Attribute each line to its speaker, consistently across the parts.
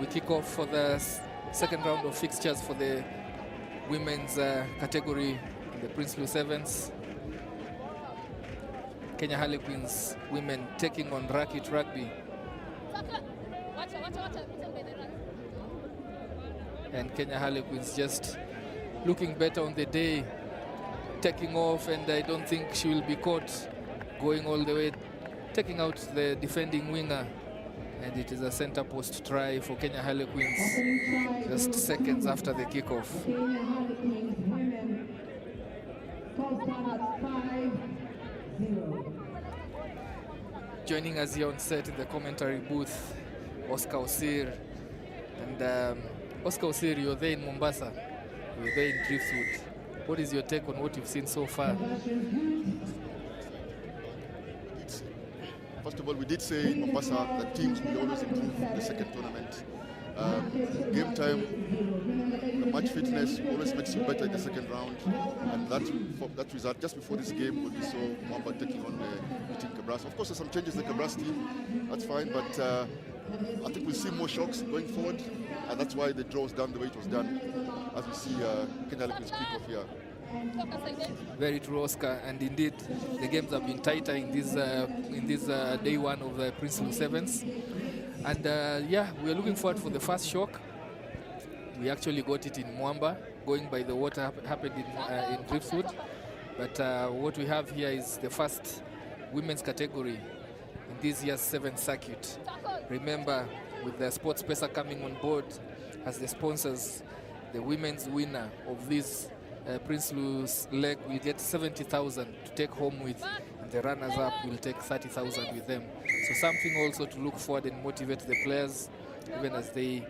Speaker 1: We kick off for the second round of fixtures for the women's category in the Prinsloo Sevens. Kenya Harlequins women taking on Rugby. And Kenya Harlequins just looking better on the day, taking off, and I don't think she will be caught going all the way, taking out the defending winger. And it is a center post try for Kenya Harlequins just seconds after the kickoff. Joining us here on set in the commentary booth, Oscar Osir. And Oscar Osir, you're there in Mombasa, you're there in Driftwood. What is your take on what you've seen so far?
Speaker 2: First of all, we did say in Mombasa that teams will always improve in the second tournament. Game time, the match fitness always makes you better in the second round, and that result just before this game will be so Mombasa taking on beating Kabras. Of course, there's some changes in the Kabras team, that's fine, but I think we'll see more shocks going forward, and that's why the draw was done the way it was done, as we see Kenya Harlequins kick off here.
Speaker 1: Very true, Oscar, and indeed the games have been tighter in this day one of the Prinsloo Sevens. And yeah, we are looking forward for the first shock. We actually got it in Mwamba, going by the water happened in Driftwood. But what we have here is the first women's category in this year's 7th circuit. Remember, with the Sportpesa coming on board as the sponsors, the women's winner of this Prinsloo's leg will get 70,000 to take home with, and the runners-up will take 30,000 with them. So something also to look forward and motivate the players, even as they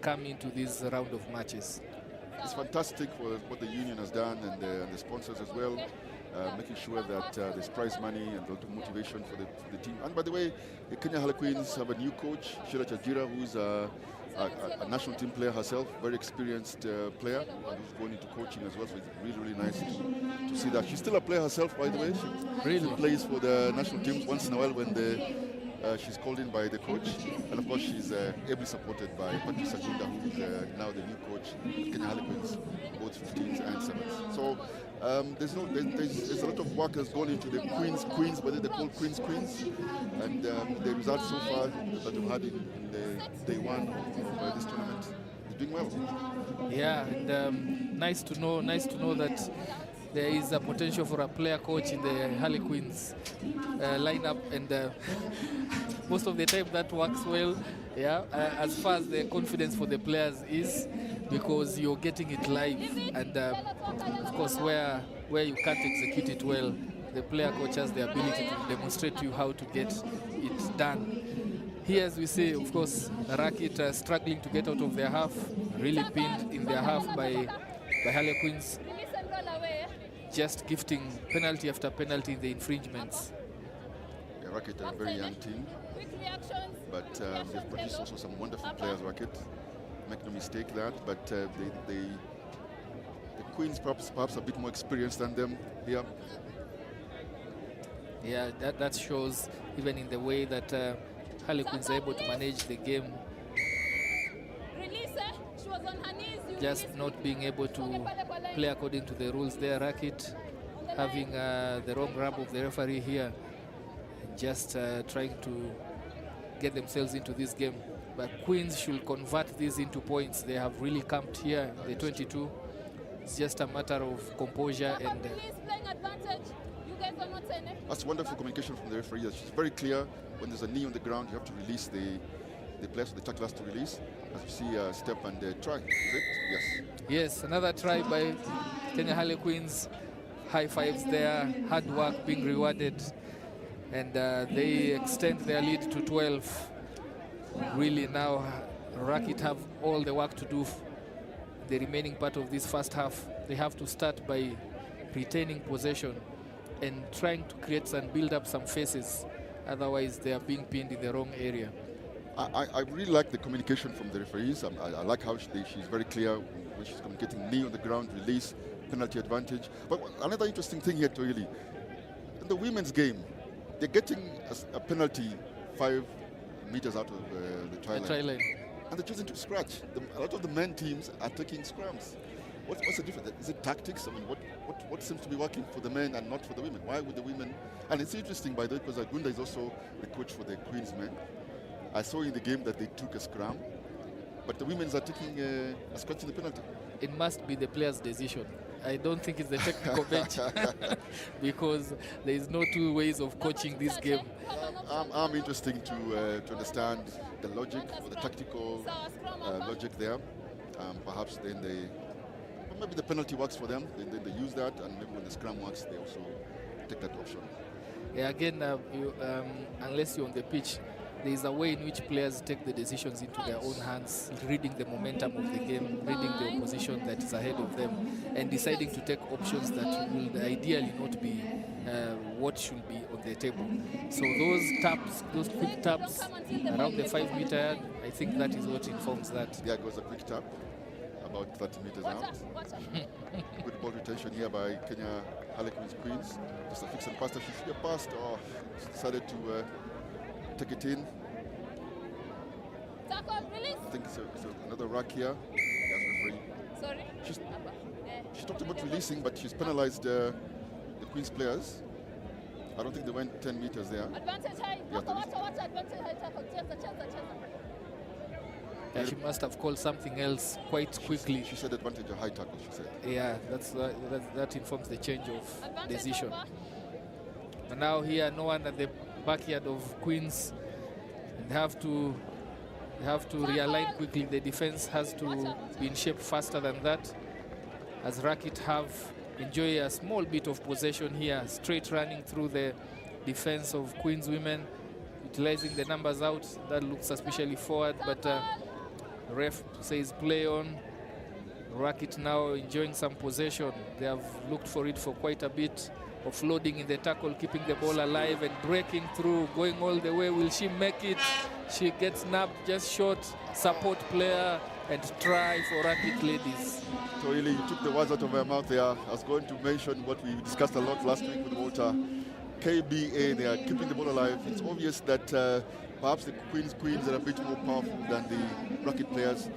Speaker 1: come into this round of matches.
Speaker 2: It's fantastic for what the union has done, and the sponsors as well, making sure that there's prize money and a lot of motivation for the team. And by the way, the Kenya Harlequins have a new coach, Sheila Chajira, who's a national team player herself, very experienced player, and who's going into coaching as well. So it's really, really nice to see that. She's still a player herself, by the way. She still plays for the national teams once in a while when she's called in by the coach. And of course, she's ably supported by Patricia Gunda, who's now the new coach of Kenya Harlequins, both 15s and 7s. So there's a lot of work that's gone into the Queens, whether they're called Queens, and the results so far that we've had in the day one of this tournament is doing well.
Speaker 1: Yeah, and nice to know that there is a potential for a player coach in the Harlequins lineup, and most of the time that works well. Yeah, as far as the confidence for the players is, because you're getting it live, and of course where you can't execute it well, the player coach has the ability to demonstrate to you how to get it done. Here, as we see, of course, Racket struggling to get out of their half, really pinned in their half by Harlequins, just gifting penalty after penalty in the infringements.
Speaker 2: Yeah, Racket are a very young team, but they've produced also some wonderful players, Racket. Make no mistake that, but the Queens perhaps a bit more experienced than them here.
Speaker 1: Yeah, that shows even in the way that Harlequins are able to manage the game. Just not being able to play according to the rules there. Racket having the wrong grab of the referee here, and just trying to get themselves into this game. But Queens should convert these into points. They have really camped here, the 22. It's just a matter of composure and...
Speaker 2: That's wonderful communication from the referee. She's very clear. When there's a knee on the ground, you have to release the players, so the tackle has to release. As you see a step and try. Is it? Yes.
Speaker 1: Yes, another try by Kenya Harlequins. High fives there, hard work being rewarded. And they extend their lead to 12. Really now, Racket have all the work to do. The remaining part of this first half, they have to start by retaining possession and trying to create and build up some faces. Otherwise, they are being pinned in the wrong area.
Speaker 2: I really like the communication from the referees. I like how she's very clear when she's communicating. Knee on the ground, release, penalty advantage. But another interesting thing here, Toili, in the women's game, they're getting a penalty 5 meters out of the try line. And they're choosing to scratch. A lot of the men teams are taking scrums. What's the difference? Is it tactics? I mean, what seems to be working for the men and not for the women? Why would the women? And it's interesting, by the way, because Gunda is also the coach for the Queens men. I saw in the game that they took a scrum, but the women are taking a scratch in the penalty.
Speaker 1: It must be the player's decision. I don't think it's the technical bench because there is no two ways of coaching this game.
Speaker 2: I'm interested to understand the logic or the tactical logic there. Perhaps then maybe the penalty works for them. Then they use that, and maybe when the scrum works, they also take that option.
Speaker 1: Yeah, again, unless you're on the pitch, there is a way in which players take the decisions into their own hands, reading the momentum of the game, reading the opposition that is ahead of them, and deciding to take options that will ideally not be what should be on the table. So those taps, those quick taps around the 5 meter yard, I think that is what informs that.
Speaker 2: There goes a quick tap, about 30 meters out. Good ball retention here by Kenya Harlequins Queens. Just a fix and pass that she should have passed. Oh, she decided to take it in. I think it's another Ruck here.
Speaker 3: Sorry?
Speaker 2: She talked about releasing, but she's penalized the Queens players. I don't think they went 10 meters there.
Speaker 3: Advantage high. Advantage high tackle.
Speaker 1: Yeah, she must have called something else quite quickly.
Speaker 2: She said advantage a high tackle, she said.
Speaker 1: Yeah, that informs the change of decision. And now here, no one at the backyard of Queens. They have to realign quickly. The defense has to be in shape faster than that, as Racket enjoy a small bit of possession here, straight running through the defense of Queens women, utilizing the numbers out. That looks suspiciously forward, but ref says play on. Racket now enjoying some possession. They have looked for it for quite a bit. Offloading in the tackle, keeping the ball alive and breaking through, going all the way. Will she make it? She gets nabbed just short. Support player and try for Racket ladies.
Speaker 2: Toili, you took the words out of my mouth there. I was going to mention what we discussed a lot last week with Walter. KBA, they are keeping the ball alive. It's obvious that perhaps the Queens are a bit more powerful than the Racket players,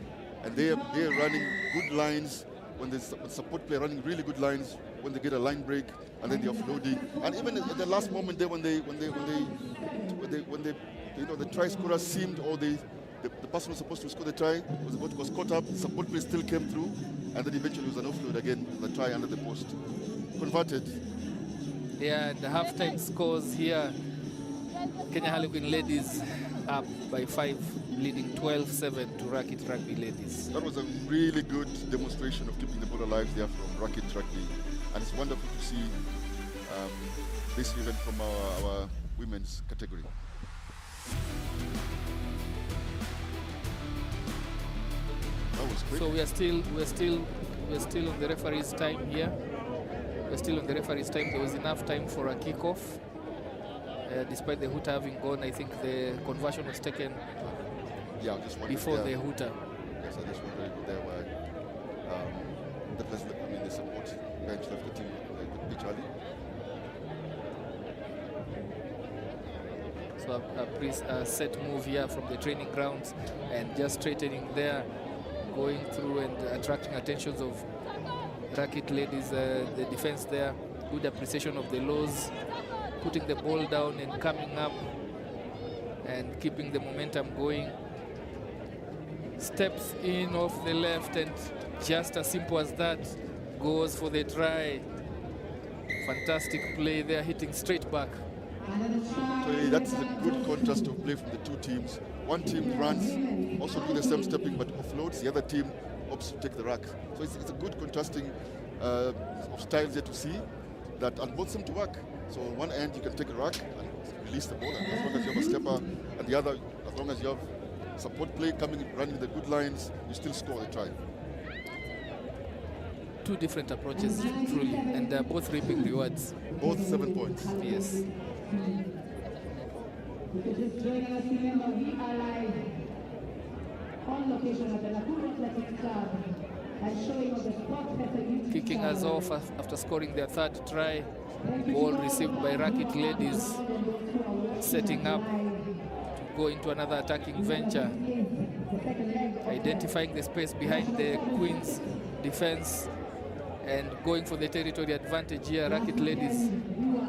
Speaker 2: and they are running good lines. When the support player running really good lines, when they get a line break, and then the offloading, and even at the last moment there, when the try scorer seemed, or the person who was supposed to score the try was caught up, the support player still came through, and then eventually was an offload again, the try under the post, converted.
Speaker 1: Yeah, the halftime scores here. Kenya Harlequin ladies up by 5, leading 12-7 to Racket Rugby ladies.
Speaker 2: That was a really good demonstration of keeping the ball alive there from Racket Rugby. And it's wonderful to see this event from our women's category. That was quick.
Speaker 1: So we're still on the referee's time here. We're still on the referee's time. There was enough time for a kickoff. Despite the hooter having gone, I think the conversion was taken before the hooter.
Speaker 2: Yes, I just wondered there why the support bench left the team the pitch early.
Speaker 1: So a set move here from the training grounds and just straightening there, going through and attracting attentions of Racket ladies, the defense there. Good appreciation of the lows, putting the ball down and coming up and keeping the momentum going. Steps in off the left, and just as simple as that, goes for the try. Fantastic play there, hitting straight back.
Speaker 2: So that's a good contrast of play from the two teams. One team runs, also do the same stepping, but offloads. The other team opts to take the ruck. So it's a good contrasting of styles there to see that, and both seem to work. So on one end you can take a ruck and release the ball, and as long as you have a stepper, and the other, as long as you have support play coming, running the good lines, you still score the try.
Speaker 1: Two different approaches, truly, and they're both reaping rewards.
Speaker 2: Both 7 points.
Speaker 1: Yes.
Speaker 4: If you're just joining us, remember we are live on location at the Nakuru Athletics Club and showing of the Sportpesa YouTube
Speaker 1: Kicking us
Speaker 4: channel.
Speaker 1: off after scoring their third try. Ball received by Racket Ladies, setting up to go into another attacking venture. Identifying the space behind the Queens defense and going for the territory advantage here. Racket Ladies,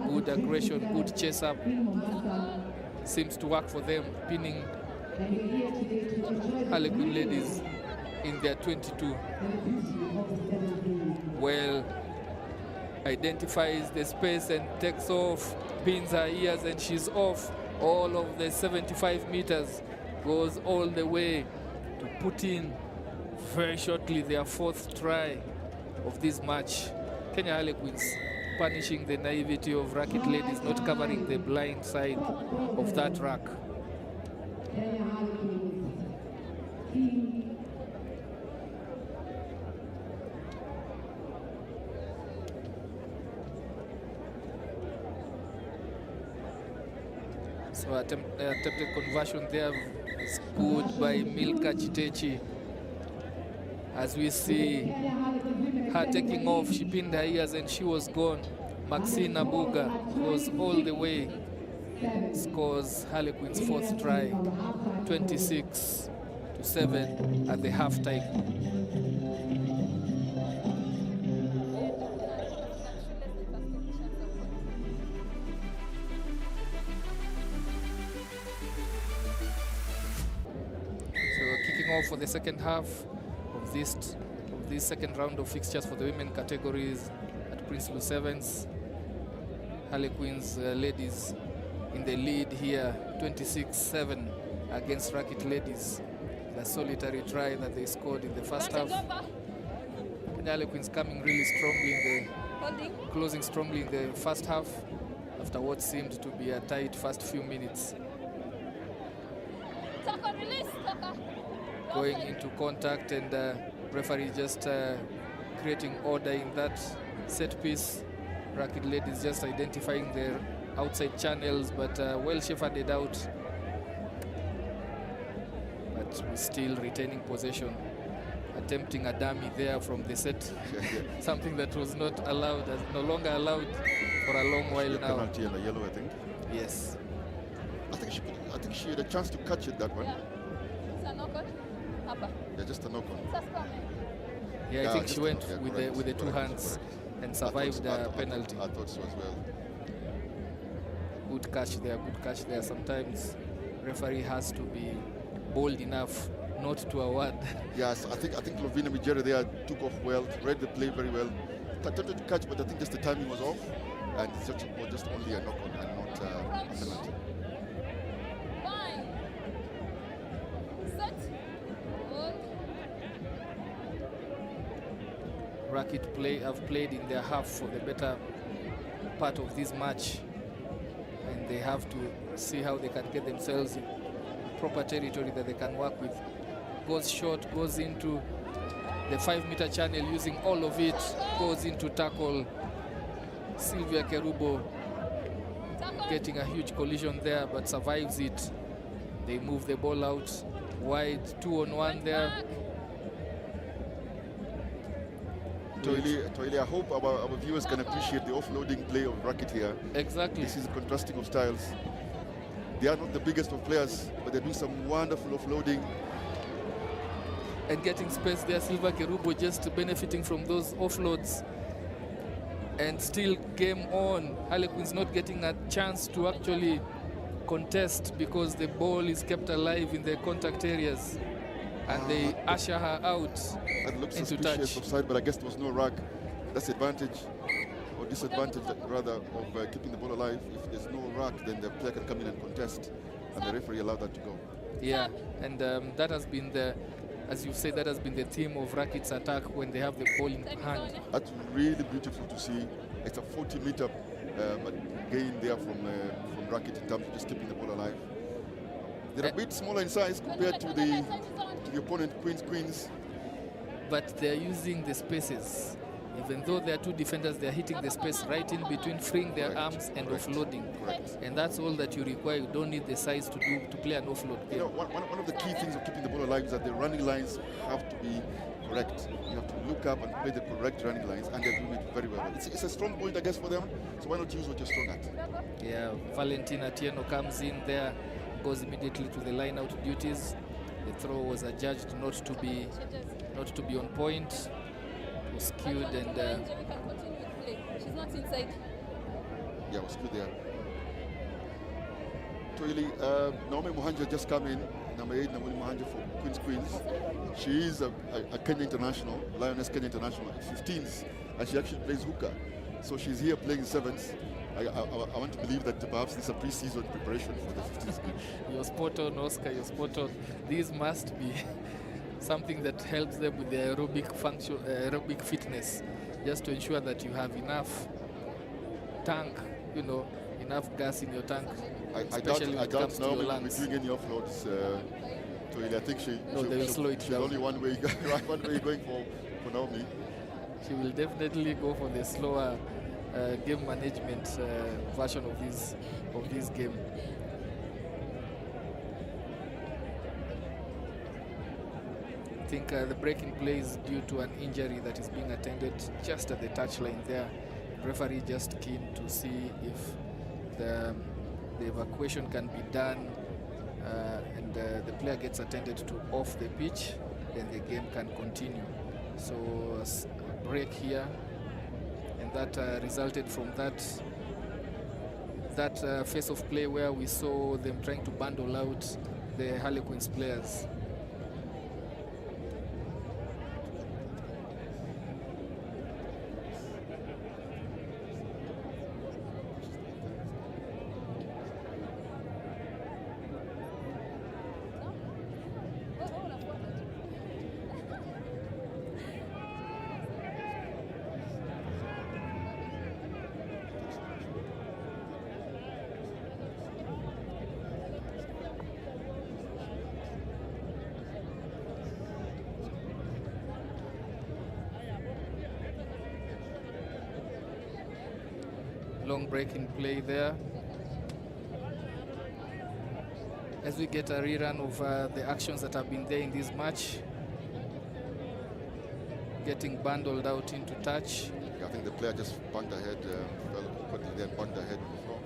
Speaker 1: good aggression, good chase up. Seems to work for them, pinning Harlequin Ladies in their 22. Well, identifies the space and takes off, pins her ears, and she's off. All of the 75 meters, goes all the way to put in very shortly their fourth try of this match. Kenya Harlequins punishing the naivety of Racket Ladies, not covering the blind side of that rack. So attempted conversion there is good by Milka Chitechi. As we see her taking off, she pinned her ears and she was gone. Maxine Abuga goes all the way, scores Harlequins' fourth try, 26-7 at the halftime. For the second half of this second round of fixtures for the women categories at Prinsloo Sevens. Harlequins ladies in the lead here, 26-7 against Racket Ladies. The solitary try that they scored in the first half. And Harlequins coming really strongly in the closing strongly in the first half after what seemed to be a tight first few minutes. Going into contact, and referee just creating order in that set piece. Racket Ladies just identifying their outside channels, but well shepherded out. But we're still retaining possession, attempting a dummy there from the set. Something that was not allowed, no longer allowed for a long while now.
Speaker 2: Penalty and a yellow, I think.
Speaker 1: Yes.
Speaker 2: I think she had a chance to catch it, that one. Yeah, just a knock on.
Speaker 1: Yeah, I think she went with
Speaker 2: correct,
Speaker 1: the two hands and survived the penalty.
Speaker 2: I thought so as well.
Speaker 1: Good catch there, good catch there. Sometimes referee has to be bold enough not to award.
Speaker 2: Yes, I think Lovina Mijere there took off well, read the play very well. Attempted to catch, but I think just the timing was off, and it's just only a knock on and not a penalty.
Speaker 1: Racket have played in their half for the better part of this match, and they have to see how they can get themselves in proper territory that they can work with. Goes short, goes into the 5-meter channel, using all of it, goes into tackle. Sylvia Kerubo getting a huge collision there, but survives it. They move the ball out wide, 2-on-1 there.
Speaker 2: Toili, I hope our viewers can appreciate the offloading play of Racket here.
Speaker 1: Exactly.
Speaker 2: This is contrasting of styles. They are not the biggest of players, but they do some wonderful offloading.
Speaker 1: And getting space there, Silva Kerubo just benefiting from those offloads. And still game on. Harlequins not getting a chance to actually contest because the ball is kept alive in the contact areas. And they usher her out
Speaker 2: that looks
Speaker 1: into
Speaker 2: suspicious
Speaker 1: touch.
Speaker 2: offside, but I guess there was no Ruck. That's advantage, or disadvantage rather, of keeping the ball alive. If there's no Ruck, then the player can come in and contest, and the referee allowed that to go.
Speaker 1: Yeah, and that has been as you say, that has been the theme of Racket's attack when they have the ball in hand.
Speaker 2: That's really beautiful to see. It's a 40-meter gain there from Racket in terms of just keeping the ball alive. They're a bit smaller in size compared to the opponent, Queens.
Speaker 1: But they're using the spaces Even though there are two defenders, they are hitting the space right in between, freeing their arms and offloading.
Speaker 2: Correct.
Speaker 1: And that's all that you require. You don't need the size to play an offload game.
Speaker 2: You know, one of the key things of keeping the ball alive is that the running lines have to be correct. You have to look up and play the correct running lines, and they're doing it very well. It's a strong point, I guess, for them. So why not use what you're strong at?
Speaker 1: Yeah, Valentin Atieno comes in there, goes immediately to the line-out duties. The throw was adjudged not to be on point. It was skewed and.
Speaker 3: She's not inside.
Speaker 2: Yeah, it was skewed there. Toili, Naomi Mohanja just come in. Number 8, Naomi Mohanja for Queens. She is a Kenya international, Lioness Kenya international, 15s, and she actually plays hooker. So she's here playing 7s. I want to believe that perhaps this is a pre-season preparation for the 15th game.
Speaker 1: You're spot on, Oscar, you're spot on. These must be something that helps them with their aerobic function, aerobic fitness, just to ensure that you have enough tank, enough gas in your tank.
Speaker 2: I doubt now we'll be doing any offloads. I think they will slow it down. She's only one way going for Naomi.
Speaker 1: She will definitely go for the slower game management version of this game. I think the breaking play is due to an injury that is being attended just at the touchline there. The referee just keen to see if the evacuation can be done and the player gets attended to off the pitch, then the game can continue. So a break here, and that resulted from that phase of play where we saw them trying to bundle out the Harlequins players. Long breaking play there. As we get a rerun of the actions that have been there in this match, getting bundled out into touch.
Speaker 2: Yeah, I think the player just banged her head, fell quickly there, banged her head on the floor.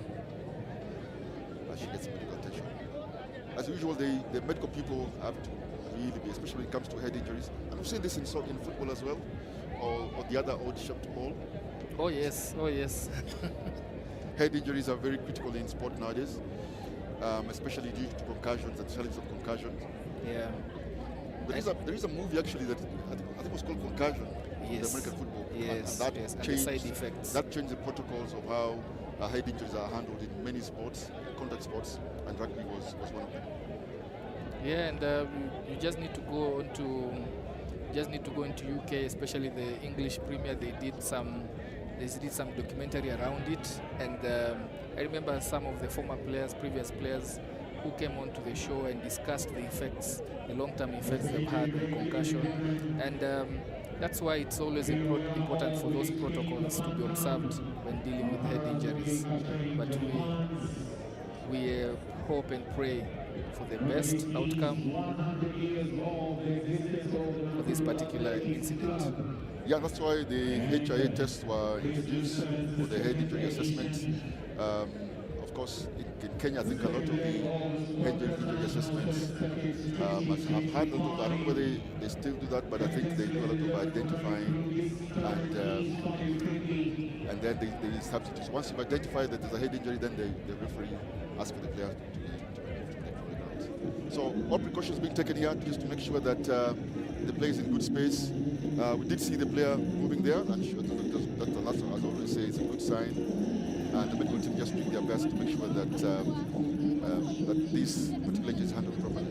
Speaker 2: She gets medical attention. As usual, the medical people have to really be, especially when it comes to head injuries. And we've seen this in football as well, or the other old shot ball.
Speaker 1: Oh yes, oh yes.
Speaker 2: Head injuries are very critical in sport nowadays, especially due to concussions and challenge of concussions.
Speaker 1: Yeah.
Speaker 2: There is a movie actually that I think it was called Concussion in the American football.
Speaker 1: Yes,
Speaker 2: and that
Speaker 1: and
Speaker 2: changed
Speaker 1: the side effects.
Speaker 2: That changed the protocols of how head injuries are handled in many sports, contact sports, and rugby was one of them. Yeah,
Speaker 1: and you just need to go into UK, especially the English Premier. They did some documentary around it, and I remember some of the previous players who came onto the show and discussed the long-term effects they've had with concussion, and that's why it's always important for those protocols to be observed when dealing with head injuries. But we hope and pray for the best outcome for this particular incident.
Speaker 2: Yeah, that's why the HIA tests were introduced for the head injury assessment. Of course, in Kenya, I think a lot of the head injury assessments have had a lot of, I don't know whether they still do that, but I think they do a lot of identifying and then they substitute. Once you've identified that there's a head injury, then the referee asks for the player to be removed from the ground. So all precautions being taken here just to make sure that the player is in good space. We did see the player moving there, and that, as I always say, it's a good sign. And the medical team just doing their best to make sure that that this particular injury is handled properly.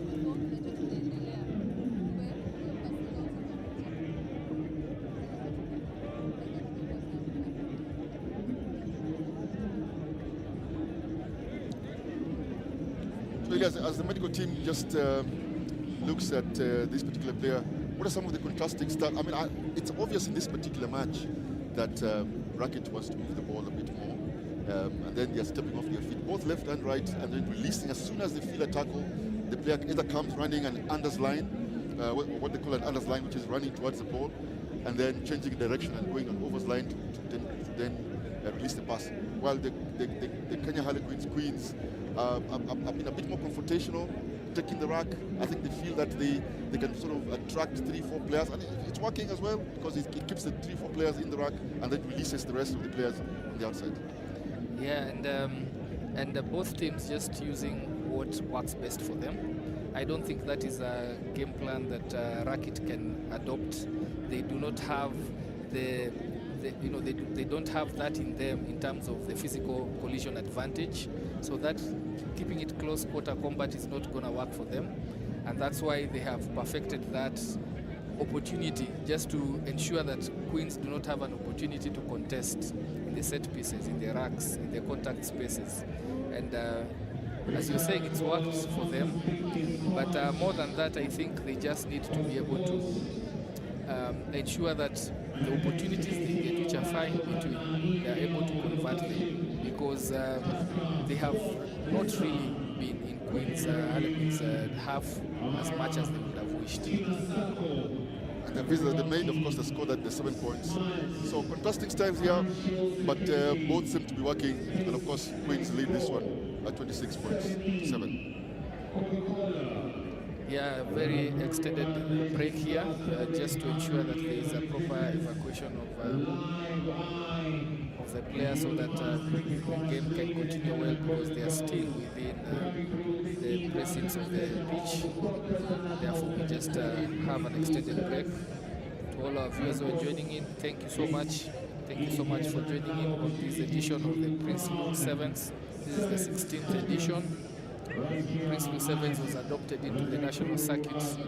Speaker 2: So as the medical team just looks at this particular player, what are some of the contrasting stuff? I mean, it's obvious in this particular match that Racket wants to move the ball a bit more. And then they're stepping off their feet, both left and right, and then releasing. As soon as they feel a tackle, the player either comes running an unders line, what they call an unders line, which is running towards the ball, and then changing direction and going on overs line to then release the pass. While the Kenya Harlequins Queens have been a bit more confrontational, taking the ruck. I think they feel that they can sort of attract 3-4 players, and it's working as well because it keeps the 3-4 players in the ruck and then releases the rest of the players on the outside.
Speaker 1: Yeah, and both teams just using what works best for them. I don't think that is a game plan that Racket can adopt. They do not have they don't have that in them in terms of the physical collision advantage. So that keeping it close quarter combat is not going to work for them, and that's why they have perfected that opportunity just to ensure that Queens do not have an opportunity to contest in the set pieces, in the racks, in the contact spaces. And as you're saying, it's worked for them, but more than that, I think they just need to be able to ensure that the opportunities they get, which are fine between, they are able to convert them, because they have not really been in Queens Harlequins half as much as they would have wished.
Speaker 2: And the visitor, they made, of course, the score at the 7 points. So contrasting styles here, but both seem to be working. And of course, Queens lead this one at 26 points, 7.
Speaker 1: Yeah, very extended break here, just to ensure that there is a proper evacuation of the players so that the game can continue well, because they are still within the precincts of the pitch. Therefore, we just have an extended break. To all our viewers who are joining in, thank you so much. Thank you so much for joining in on this edition of the Prinsloo Sevens. This is the 16th edition. Prinsloo Sevens was adopted into the national Sevens circuit.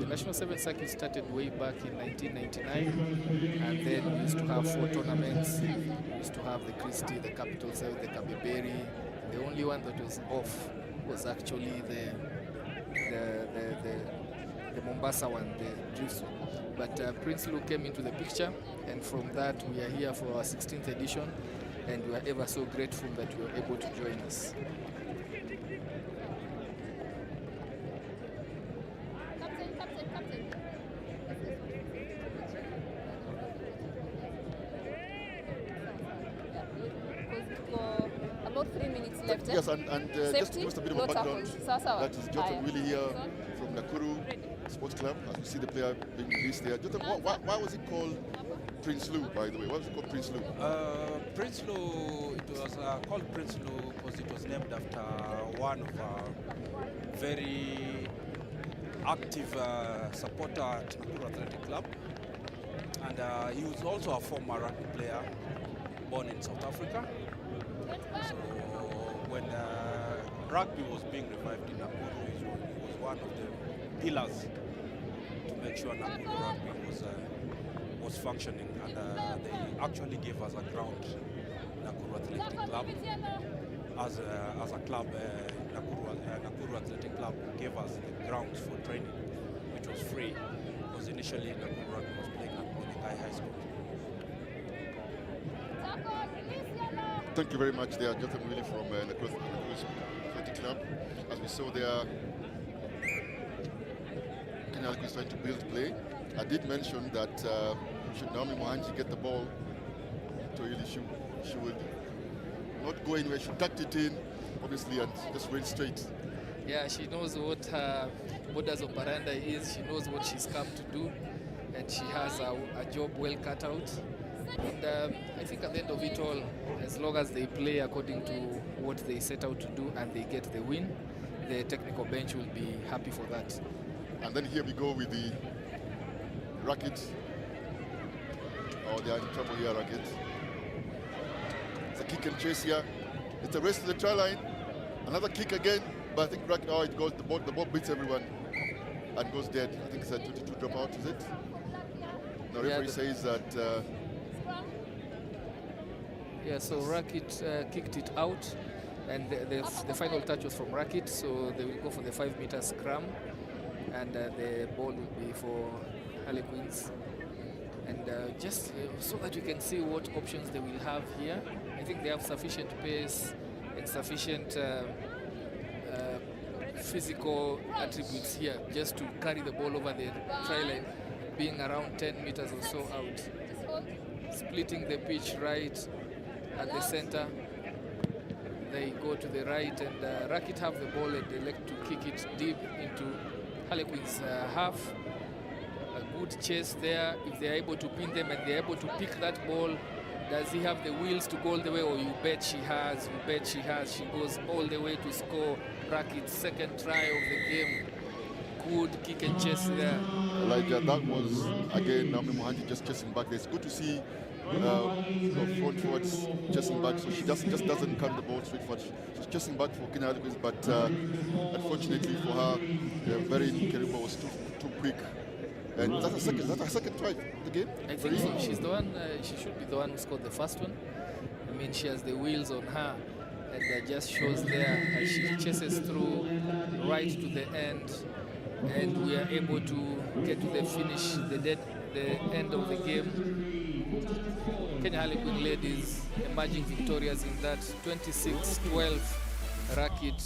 Speaker 1: The national Sevens circuit started way back in 1999, and then we used to have 4 tournaments. We used to have the Christie, the Capital Seven, the Kabeberi. The only one that was off was actually the Mombasa one, the Drift one. But Prinsloo came into the picture, and from that we are here for our 16th edition, and we are ever so grateful that you were able to join us.
Speaker 3: About 3 minutes left.
Speaker 2: Yes, and just to give us a bit of a background, that is Jotham Willie here from Nakuru Sports Club. As we see the player being released there. Jotham, why was it called Prinsloo, by the way? Why was it called Prinsloo?
Speaker 5: Prinsloo, it was called Prinsloo because it was named after one of our very active supporter at Nakuru Athletic Club. And he was also a former rugby player born in South Africa. So when rugby was being revived in Nakuru, he was one of the pillars to make sure Nakuru rugby was functioning, and they actually gave us a ground, Nakuru Athletic Club. As a club, Nakuru Athletic Club gave us the grounds for training, which was free, because initially Nakuru rugby was playing at Moningai High School.
Speaker 2: Thank you very much there, Jotham Willie from Nakuru Athletic Club. As we saw there, Kenya Harlequins trying to build play. I did mention that should Naomi Mohanji get the ball, she would not go anywhere. She tucked it in, obviously, and just went straight.
Speaker 1: Yeah, she knows what her modus operandi is. She knows what she's come to do, and she has a job well cut out. And I think at the end of it all, as long as they play according to what they set out to do and they get the win, the technical bench will be happy for that.
Speaker 2: And then here we go with the Racket. Oh, they are in trouble here, Racket. It's a kick and chase here. It's a race to the try line. Another kick again, but I think Racket, oh, it goes, the ball beats everyone and goes dead. I think it's a 22 dropout, is it? The referee says that...
Speaker 1: yeah, so Racket kicked it out, and the final touch was from Racket, so they will go for the 5-meter scrum. and the ball will be for Harlequins. And just so that you can see what options they will have here, I think they have sufficient pace and sufficient physical attributes here just to carry the ball over the try line, being around 10 meters or so out. Splitting the pitch right at the center. They go to the right, and Ruck have the ball and they like to kick it deep into Harlequins half. A good chase there. If they're able to pin them and they're able to pick that ball, does he have the wheels to go all the way? Or you bet she has, you bet she has. She goes all the way to score Ruck's second try of the game. Good kick and chase there.
Speaker 2: Elijah, that was, again, Naomi Mohanty just chasing back there. It's good to see front forwards chasing back, so she just doesn't cut the ball straight forward. She's chasing back for Kenya Harlequins, but unfortunately for her, very Keriba was too quick. And that's her second try of the game.
Speaker 1: I think so. She's the one. She should be the one who scored the first one. I mean, she has the wheels on her, and that just shows there as she chases through right to the end, and we are able to get to the finish, the end of the game. Kenya Harlequin ladies emerging victorious in that 26-12 racket.